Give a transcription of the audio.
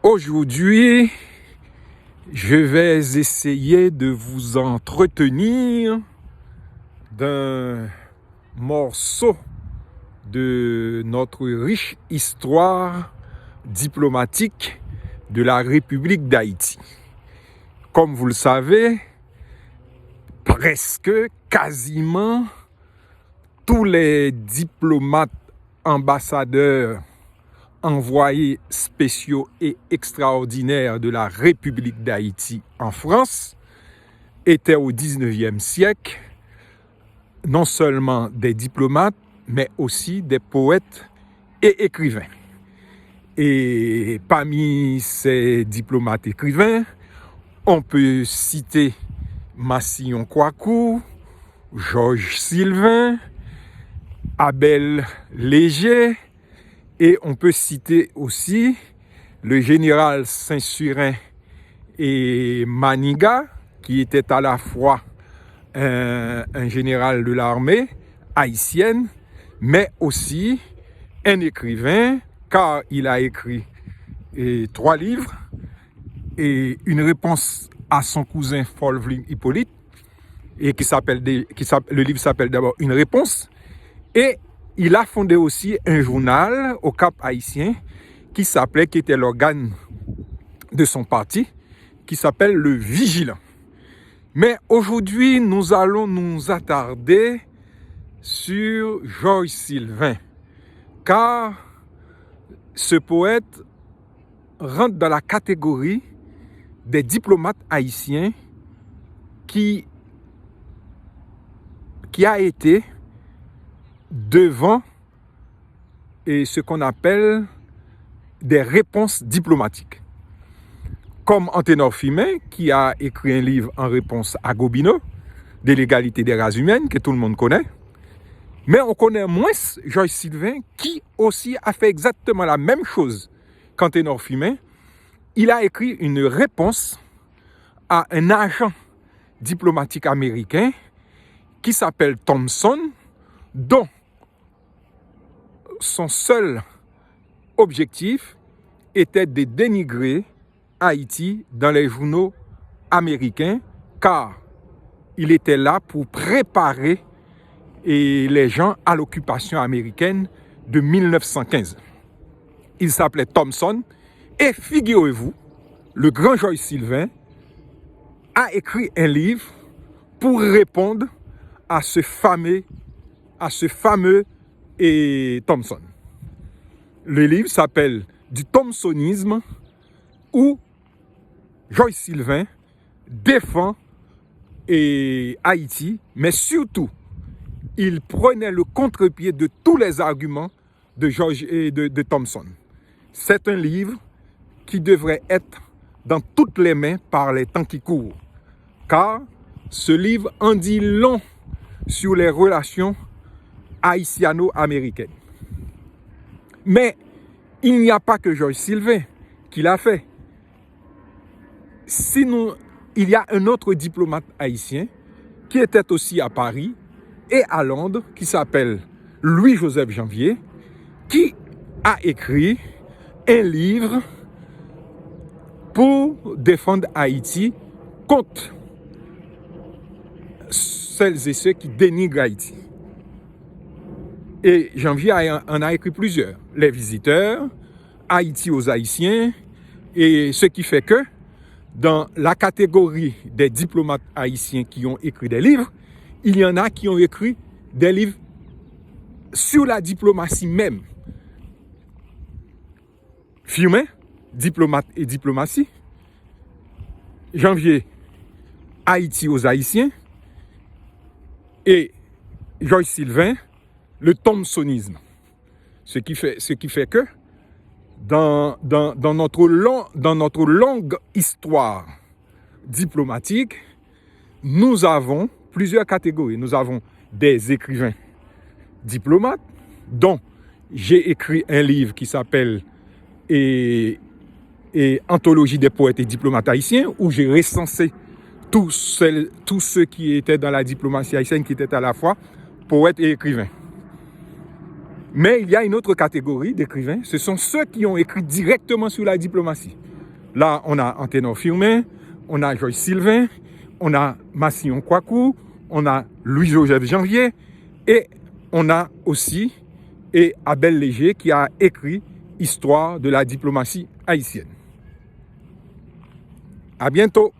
Aujourd'hui, je vais essayer de vous entretenir d'un morceau de notre riche histoire diplomatique de la République d'Haïti. Comme vous le savez, quasiment tous les diplomates, ambassadeurs, envoyés spéciaux et extraordinaires de la République d'Haïti en France étaient au 19e siècle non seulement des diplomates, mais aussi des poètes et écrivains. Et parmi ces diplomates écrivains, on peut citer Massillon Kouakou, Georges Sylvain, Abel Léger, et on peut citer aussi le général Saint-Surin et Maniga, qui était à la fois un général de l'armée haïtienne, mais aussi un écrivain, car il a écrit 3 livres et une réponse à son cousin Folvling Hippolyte, et le livre s'appelle d'abord Une réponse, et il a fondé aussi un journal au Cap haïtien qui était l'organe de son parti, qui s'appelle Le Vigilant. Mais aujourd'hui, nous allons nous attarder sur Georges Sylvain, car ce poète rentre dans la catégorie des diplomates haïtiens qui a été devant ce qu'on appelle des réponses diplomatiques. Comme Anténor Firmin, qui a écrit un livre en réponse à Gobineau, de l'égalité des races humaines, que tout le monde connaît. Mais on connaît moins Georges Sylvain, qui aussi a fait exactement la même chose qu'Anténor Firmin. Il a écrit une réponse à un agent diplomatique américain qui s'appelle Thompson, dont son seul objectif était de dénigrer Haïti dans les journaux américains, car il était là pour préparer les gens à l'occupation américaine de 1915. Il s'appelait Thompson, et figurez-vous, le grand Georges Sylvain a écrit un livre pour répondre à ce fameux Thompson. Le livre s'appelle Du Thompsonisme, où Georges Sylvain défend Haïti, mais surtout, il prenait le contre-pied de tous les arguments de Georges et de Thompson. C'est un livre qui devrait être dans toutes les mains par les temps qui courent, car ce livre en dit long sur les relations haïtiano-américaines. Mais il n'y a pas que Georges Sylvain qui l'a fait. Il y a un autre diplomate haïtien qui était aussi à Paris et à Londres, qui s'appelle Louis-Joseph Janvier, qui a écrit un livre pour défendre Haïti contre celles et ceux qui dénigrent Haïti. Et Janvier en a écrit plusieurs. Les visiteurs, Haïti aux Haïtiens, et ce qui fait que dans la catégorie des diplomates haïtiens qui ont écrit des livres, il y en a qui ont écrit des livres sur la diplomatie même. Firmin, diplomate et diplomatie. Janvier, Haïti aux Haïtiens. Et Georges Sylvain, le thompsonisme. Ce qui fait que dans notre longue histoire diplomatique, nous avons plusieurs catégories. Nous avons des écrivains diplomates, dont j'ai écrit un livre qui s'appelle Anthologie des poètes et diplomates haïtiens, où j'ai recensé tous ceux qui étaient dans la diplomatie haïtienne, qui étaient à la fois poètes et écrivains. Mais il y a une autre catégorie d'écrivains, ce sont ceux qui ont écrit directement sur la diplomatie. Là, on a Anténor Firmin, on a Joyce Sylvain, on a Massillon Kouakou, on a Louis-Joseph Janvier et on a aussi Abel Léger qui a écrit Histoire de la diplomatie haïtienne. À bientôt.